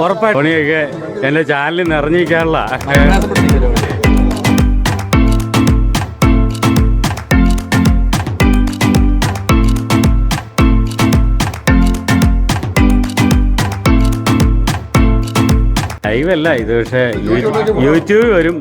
ഉറപ്പായി പണിയൊക്കെ എൻ്റെ ചാനലിൽ നിറഞ്ഞിരിക്കാനുള്ള ലൈവല്ല ഇത്, പക്ഷേ യൂട്യൂബ് വരും.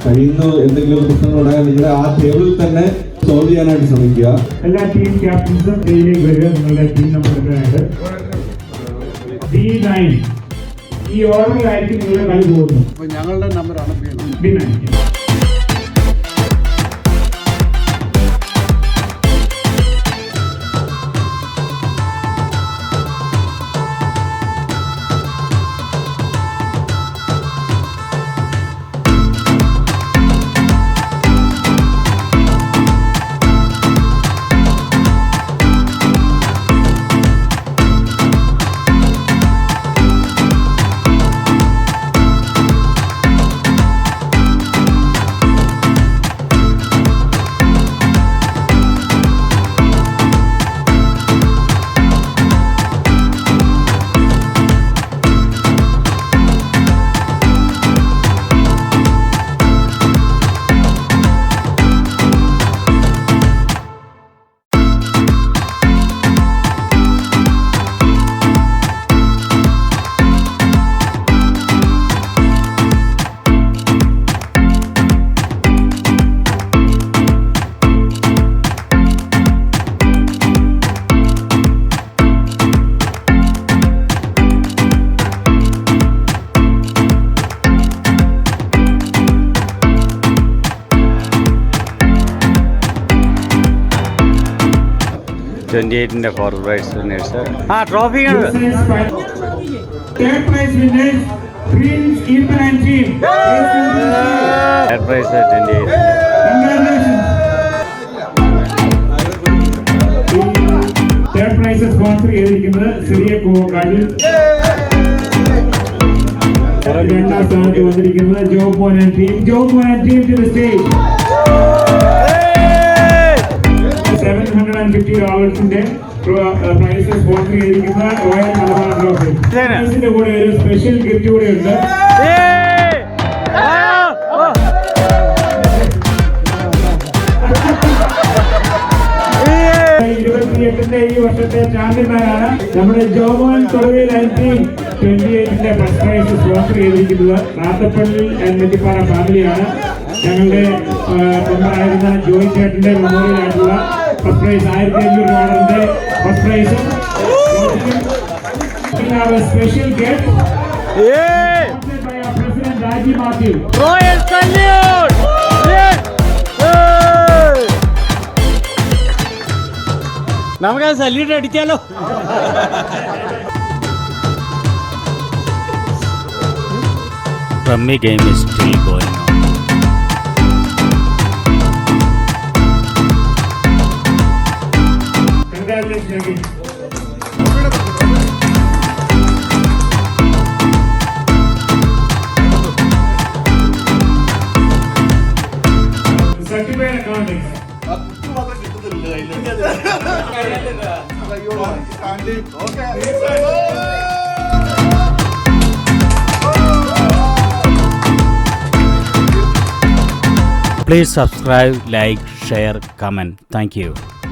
കഴിയുന്ന എന്തെങ്കിലും പ്രശ്നങ്ങളുണ്ടായാൽ നിങ്ങളുടെ ആ ടേബിളിൽ തന്നെ സോൾവ് ചെയ്യാനായിട്ട് ശ്രമിക്കുക. എല്ലാ ടീം ക്യാപ്റ്റൻസും ഡെയിലേക്ക് വരിക. നിങ്ങളുടെ ടീം നമ്പർ എടുക്കാനായിട്ട് B9 ഈ ഓർഡറിലായിരിക്കും നിങ്ങളുടെ കളി പോകുന്നത്. ഞങ്ങളുടെ നമ്പറാണ് B9. ന്റെ fourth prize winners. Trophy prize 28. Third prize sponsor ചെയ്തിരിക്കുന്നത് ചെറിയ കോക്കാടിൽ. രണ്ടാം സ്ഥാനത്ത് വന്നിരിക്കുന്നത് Job team to the stage. $750 prize sponsor ചെയ്തിരിക്കുന്ന റോയൽ മലബാർ ട്രോഫി. പ്രൈസിന്റെ കൂടെ ഒരു സ്പെഷ്യൽ ഗിഫ്റ്റ് കൂടെ ഉണ്ട്. 28ന്റെ ഈ വർഷത്തെ ചാമ്പ്യന്മാരാണ് നമ്മുടെ ജോമോൻ തൊടുവിൽ ടീം. 28ന്റെ ഫസ്റ്റ് പ്രൈസ് സ്പോൺസർ ചെയ്തിരിക്കുന്നത് റാത്തപ്പള്ളി നെറ്റിപ്പാറ ഫാമിലിയാണ്. ഞങ്ങളുടെ മെമ്പറായിരുന്ന ജോയി ചേട്ടന്റെ മെമ്മോറിയൽ ആയിട്ടുള്ള ഫസ്റ്റ് പ്രൈസ് $1500 ഫസ്റ്റ് പ്രൈസും special gift by president Raji Mathew. Royal salute. നമുക്ക് സല്യൂട്ട് അടിച്ചാലോ? Rummy game is still going on. Congratulations again. Certified accounting. Please subscribe, like, share, comment. Thank you.